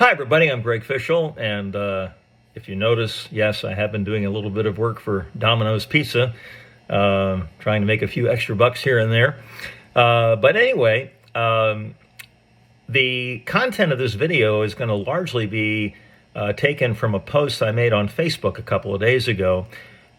Hi, everybody. I'm Greg Fishel, and if you notice, yes, I have been doing a little bit of work for Domino's Pizza, trying to make a few extra bucks here and there. But anyway, the content of this video is going to largely be taken from a post I made on Facebook a couple of days ago.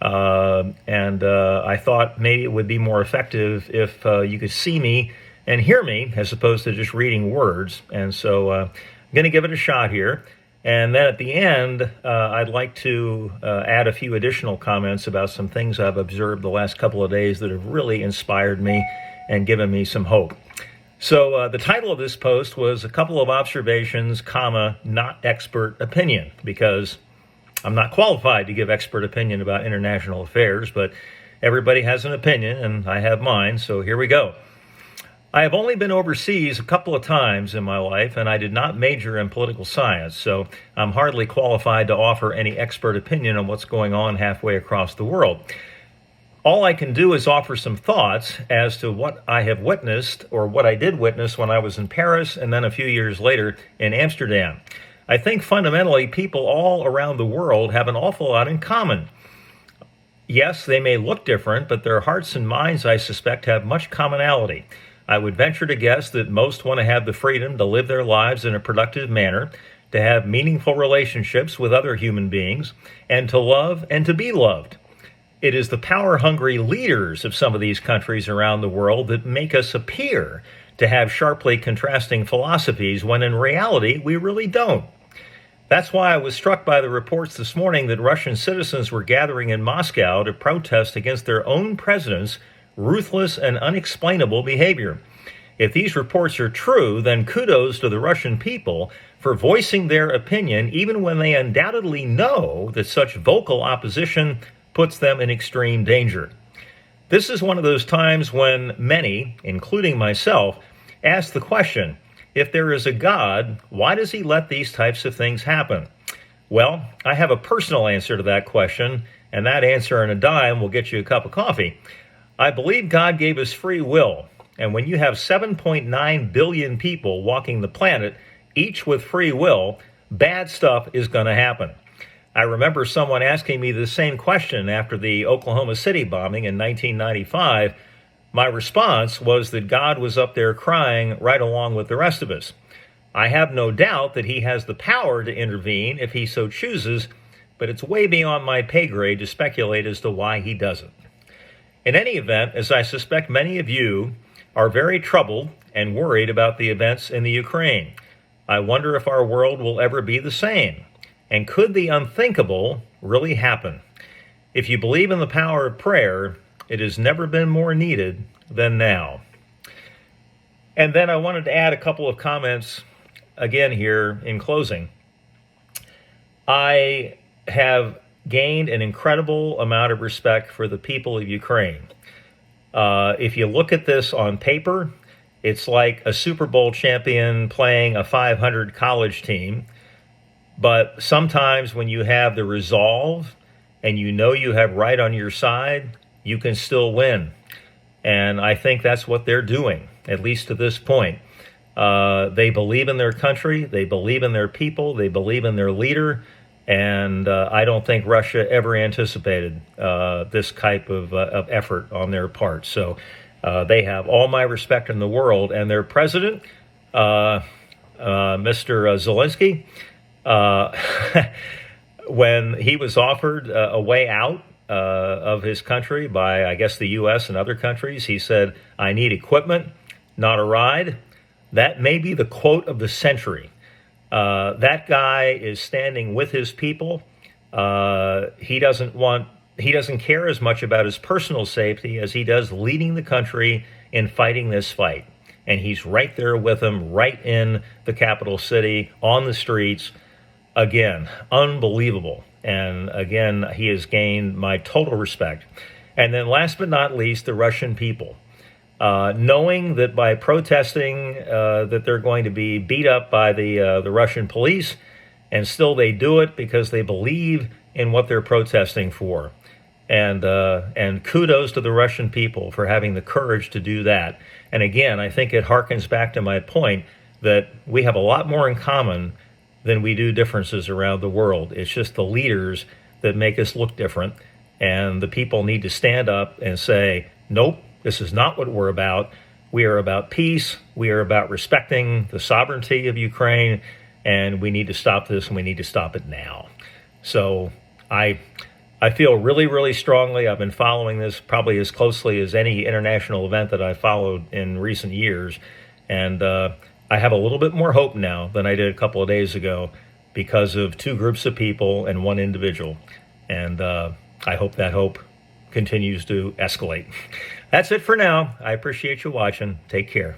And I thought maybe it would be more effective if you could see me and hear me as opposed to just reading words. And so I'm going to give it a shot here. And then at the end, I'd like to add a few additional comments about some things I've observed the last couple of days that have really inspired me and given me some hope. So the title of this post was a couple of observations, comma, not expert opinion, because I'm not qualified to give expert opinion about international affairs, but everybody has an opinion, and I have mine, so here we go. I have only been overseas a couple of times in my life, and I did not major in political science, so I'm hardly qualified to offer any expert opinion on what's going on halfway across the world. All I can do is offer some thoughts as to what I have witnessed, or what I did witness when I was in Paris and then a few years later in Amsterdam. I think fundamentally people all around the world have an awful lot in common. Yes, they may look different, but their hearts and minds, I suspect, have much commonality. I would venture to guess that most want to have the freedom to live their lives in a productive manner, to have meaningful relationships with other human beings, and to love and to be loved. It is the power-hungry leaders of some of these countries around the world that make us appear to have sharply contrasting philosophies when in reality we really don't. That's why I was struck by the reports this morning that Russian citizens were gathering in Moscow to protest against their own president's ruthless and unexplainable behavior. If these reports are true, then kudos to the Russian people for voicing their opinion even when they undoubtedly know that such vocal opposition puts them in extreme danger. This is one of those times when many, including myself, ask the question, if there is a God, why does he let these types of things happen? Well, I have a personal answer to that question, and that answer on a dime will get you a cup of coffee. I believe God gave us free will, and when you have 7.9 billion people walking the planet, each with free will, bad stuff is going to happen. I remember someone asking me the same question after the Oklahoma City bombing in 1995. My response was that God was up there crying right along with the rest of us. I have no doubt that he has the power to intervene if he so chooses, but it's way beyond my pay grade to speculate as to why he doesn't. In any event, as I suspect many of you are very troubled and worried about the events in the Ukraine, I wonder if our world will ever be the same. And could the unthinkable really happen? If you believe in the power of prayer, it has never been more needed than now. And then I wanted to add a couple of comments again here in closing. I have gained an incredible amount of respect for the people of Ukraine. If you look at this on paper, it's like a Super Bowl champion playing a 500 college team. But sometimes when you have the resolve and you know you have right on your side, you can still win. And I think that's what they're doing, at least to this point. They believe in their country, they believe in their people, they believe in their leader, and I don't think Russia ever anticipated this type of effort on their part. So they have all my respect in the world. And their president, Mr. Zelensky, when he was offered a way out of his country by, I guess, the U.S. and other countries, he said, "I need equipment, not a ride." That may be the quote of the century. That guy is standing with his people. He doesn't care as much about his personal safety as he does leading the country in fighting this fight. And he's right there with them, right in the capital city, on the streets. Again, unbelievable. And again, he has gained my total respect. And then last but not least, the Russian people. Knowing that by protesting that they're going to be beat up by the Russian police, and still they do it because they believe in what they're protesting for. And kudos to the Russian people for having the courage to do that. And again, I think it harkens back to my point that we have a lot more in common than we do differences around the world. It's just the leaders that make us look different. And the people need to stand up and say, nope, this is not what we're about. We are about peace. We are about respecting the sovereignty of Ukraine. And we need to stop this, and we need to stop it now. So I feel really, really strongly. I've been following this probably as closely as any international event that I followed in recent years. And I have a little bit more hope now than I did a couple of days ago because of two groups of people and one individual. And I hope that hope continues to escalate. That's it for now. I appreciate you watching. Take care.